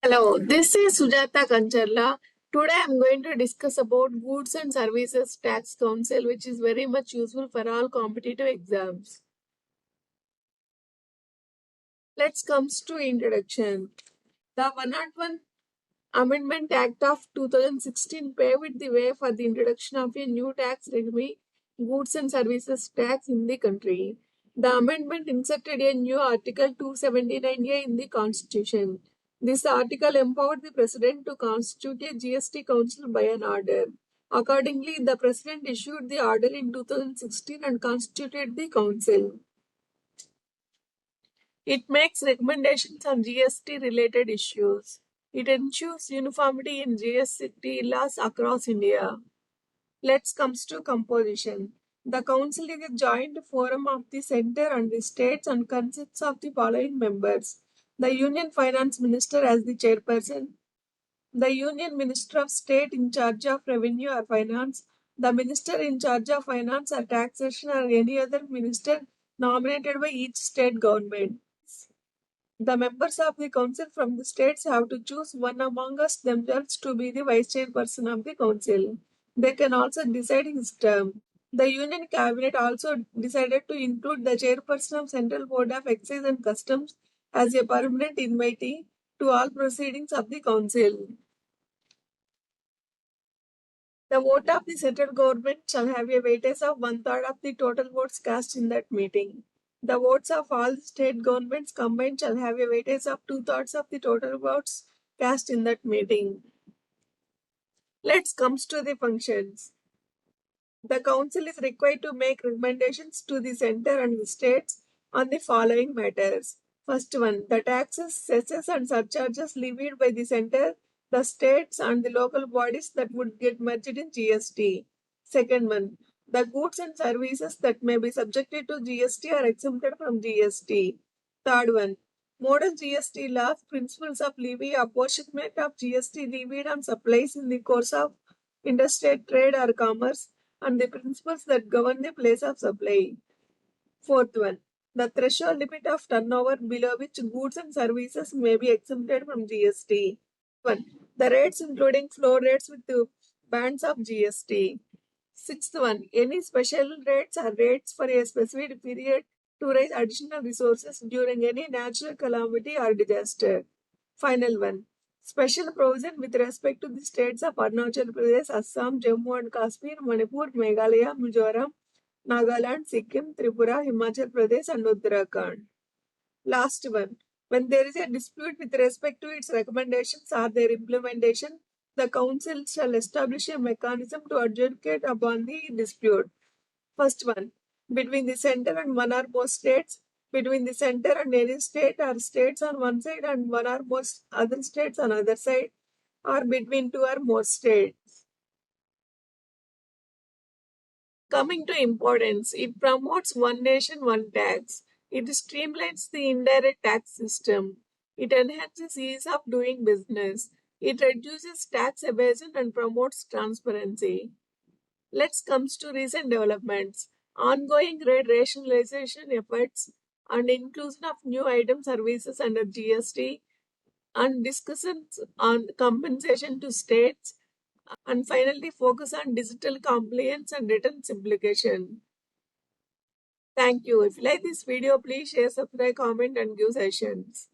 Hello, this is Sujatha Kancharla. Today I am going to discuss about Goods and Services Tax Council, which is very much useful for all competitive exams. Let's comes to introduction. The 101 Amendment Act of 2016 paved the way for the introduction of a new tax regime, goods and services tax in the country. The amendment inserted a new Article 279A in the Constitution. This article empowered the President to constitute a GST Council by an order. Accordingly, the President issued the order in 2016 and constituted the Council. It makes recommendations on GST related issues. It ensures uniformity in GST laws across India. Let's comes to composition. The council is a joint forum of the center and the states and consists of the following members. The Union Finance Minister as the chairperson, the Union Minister of State in charge of Revenue or Finance, the Minister in charge of Finance or Taxation or any other minister nominated by each state government. The members of the council from the states have to choose one among us themselves to be the vice chairperson of the council. They can also decide his term. The Union Cabinet also decided to include the chairperson of Central Board of Excise and Customs as a permanent invitee to all proceedings of the council. The vote of the central government shall have a weightage of one-third of the total votes cast in that meeting. The votes of all the state governments combined shall have a weightage of two-thirds of the total votes cast in that meeting. Let's come to the functions. The council is required to make recommendations to the center and the states on the following matters. First one, the taxes, cesses and surcharges levied by the center, the states and the local bodies that would get merged in GST. Second one, the goods and services that may be subjected to GST are exempted from GST. Third one, model GST laws, principles of levy, apportionment of GST levied on supplies in the course of interstate trade or commerce, and the principles that govern the place of supply. Fourth one, the threshold limit of turnover below which goods and services may be exempted from GST. One, the rates including floor rates with the bands of GST. Sixth one, any special rates are rates for a specific period to raise additional resources during any natural calamity or disaster. Final one, special provision with respect to the states of Arunachal Pradesh, Assam, Jammu and Kashmir, Manipur, Meghalaya, Mizoram, Nagaland, Sikkim, Tripura, Himachal Pradesh, and Uttarakhand. Last one, when there is a dispute with respect to its recommendations or their implementation, the Council shall establish a mechanism to adjudicate upon the dispute. First one, between the center and one or more states, between the center and any state or states on one side and one or more other states on other side, or between two or more states. Coming to importance, it promotes one nation, one tax. It streamlines the indirect tax system. It enhances ease of doing business. It reduces tax evasion and promotes transparency. Let's come to recent developments. Ongoing rate rationalization efforts and inclusion of new item services under GST and discussions on compensation to states and finally focus on digital compliance and return simplification. Thank you. If you like this video, please share, subscribe, comment and give suggestions.